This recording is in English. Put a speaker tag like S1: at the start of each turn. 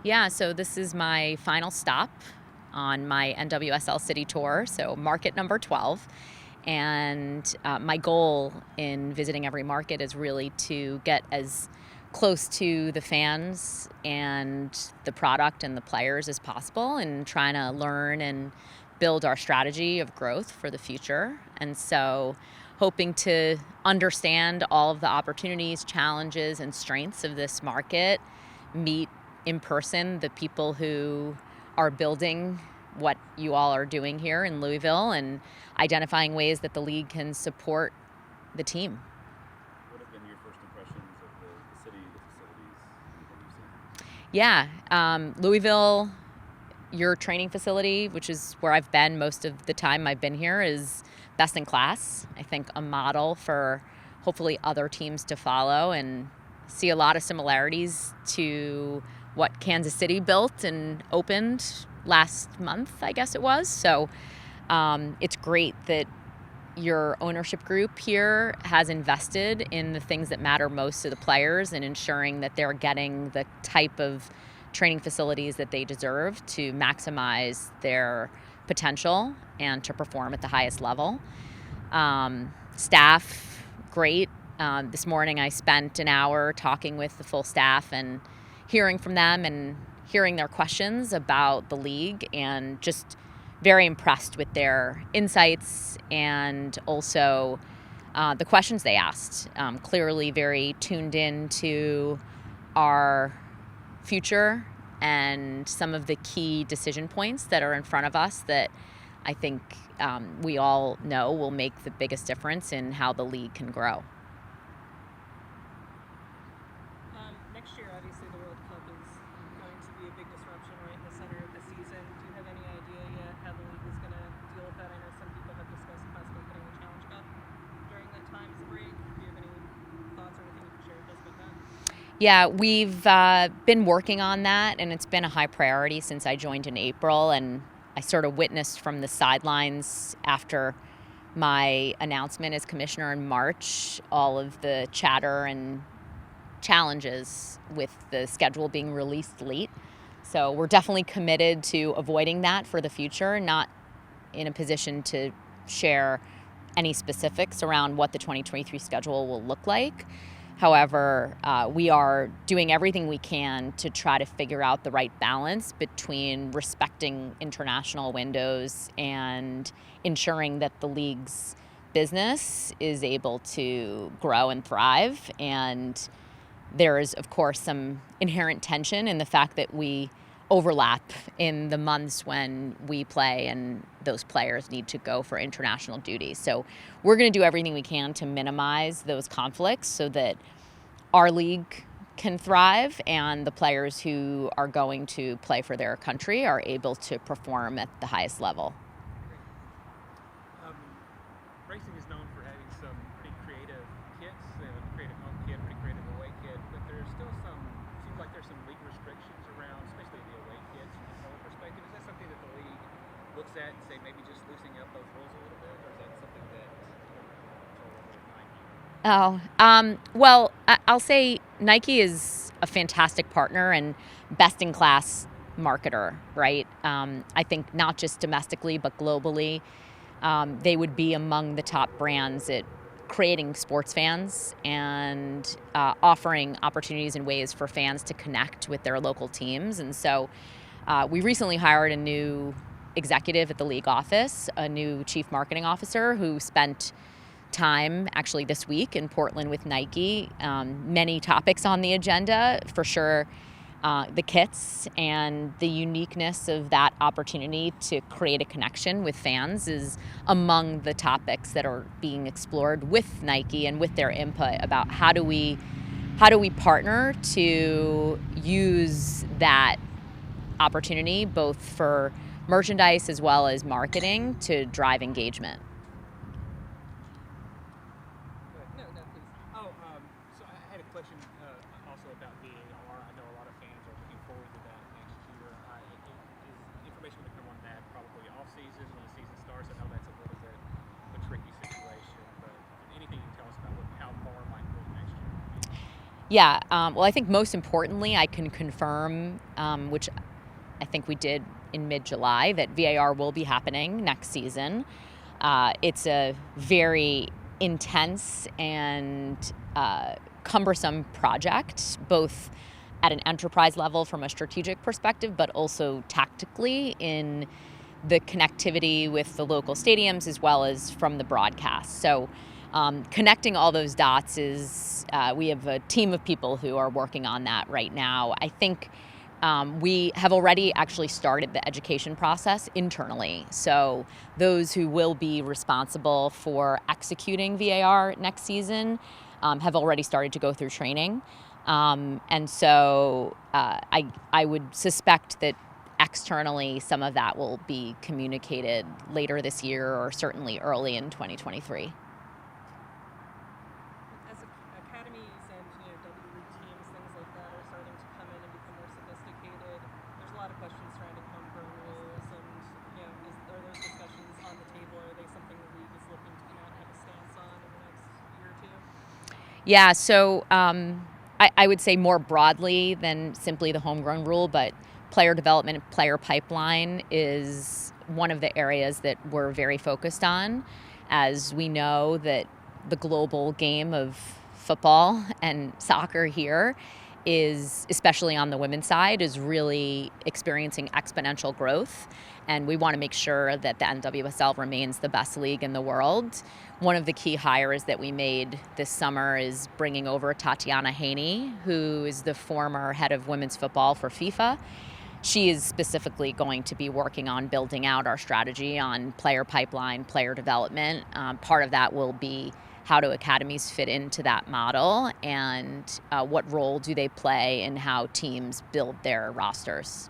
S1: Yeah, so this is my final stop on my NWSL City Tour, so market number 12. And my goal in visiting every market is really to get as close to the fans and the product and the players as possible, and trying to learn and build our strategy of growth for the future. And so hoping to understand all of the opportunities, challenges, and strengths of this market, meet in person the people who are building what you all are doing here in Louisville, and identifying ways that the league can support the team.
S2: What have been your first impressions of the city, the facilities, anything you've seen?
S1: Yeah, Louisville, your training facility, which is where I've been most of the time I've been here, is best in class. I think a model for hopefully other teams to follow, and see a lot of similarities to what Kansas City built and opened last month, I guess it was. So it's great that your ownership group here has invested in the things that matter most to the players, and ensuring that they're getting the type of training facilities that they deserve to maximize their potential and to perform at the highest level. Staff, great. This morning I spent an hour talking with the full staff and hearing from them and hearing their questions about the league, and just very impressed with their insights and also the questions they asked. Clearly very tuned in to our future and some of the key decision points that are in front of us that I think we all know will make the biggest difference in how the league can grow.
S3: Next year, obviously, the World Cup is going to be a big disruption right in the center of the season. Do you have any idea yet how the league is going to deal with that? I know some people have discussed possibly putting the Challenge Cup during that time as a break. Do you have any thoughts or anything you can share with us about that?
S1: Yeah, we've been working on that, and it's been a high priority since I joined in April. And I sort of witnessed from the sidelines after my announcement as commissioner in March all of the chatter and challenges with the schedule being released late. So we're definitely committed to avoiding that for the future, not in a position to share any specifics around what the 2023 schedule will look like. However, we are doing everything we can to try to figure out the right balance between respecting international windows and ensuring that the league's business is able to grow and thrive. And there is, of course, some inherent tension in the fact that we overlap in the months when we play and those players need to go for international duty. So we're going to do everything we can to minimize those conflicts so that our league can thrive and the players who are going to play for their country are able to perform at the highest level.
S4: Racing is known for having some pretty creative kits, creative home kit, pretty creative away kit, but there's still seems like there's some league restrictions around, especially the away kits from the color perspective. Is that something that the league looks at and say maybe just loosening up those rules a little bit, or is that something that
S1: Well, I'll say Nike is a fantastic partner and best-in-class marketer, right? I think not just domestically, but globally. They would be among the top brands at creating sports fans and offering opportunities and ways for fans to connect with their local teams. And so we recently hired a new executive at the league office, a new chief marketing officer who spent time actually this week in Portland with Nike. Many topics on the agenda, for sure. The kits and the uniqueness of that opportunity to create a connection with fans is among the topics that are being explored with Nike and with their input about how do we partner to use that opportunity both for merchandise as well as marketing to drive engagement.
S3: No, please.
S4: So I had a question also about VAR. I know a lot of fans are looking forward to that next year. Is information going to come on that probably off season when the season starts? I know that's a little bit of a tricky situation, but anything you can tell us about how VAR might move next year?
S1: Yeah, well, I think most importantly, I can confirm, which I think we did in mid-July, that VAR will be happening next season. It's a very intense and cumbersome project, both at an enterprise level from a strategic perspective, but also tactically in the connectivity with the local stadiums as well as from the broadcast. So connecting all those dots is, we have a team of people who are working on that right now. I think we have already actually started the education process internally. So those who will be responsible for executing VAR next season have already started to go through training. And so I would suspect that externally some of that will be communicated later this year or certainly early in 2023.
S3: As academies and W League teams, things like that are starting to come in and become more sophisticated. There's a lot of questions surrounding homegrown rules, and are those discussions on the table? Are they something the league is looking to come out and have a stance on in the next year or two?
S1: Yeah, so I would say more broadly than simply the homegrown rule, but player development and player pipeline is one of the areas that we're very focused on, as we know that the global game of football and soccer here is, especially on the women's side, is really experiencing exponential growth. And we want to make sure that the NWSL remains the best league in the world. One of the key hires that we made this summer is bringing over Tatiana Haney, who is the former head of women's football for FIFA. She is specifically going to be working on building out our strategy on player pipeline, player development. Part of that will be how do academies fit into that model, and what role do they play in how teams build their rosters.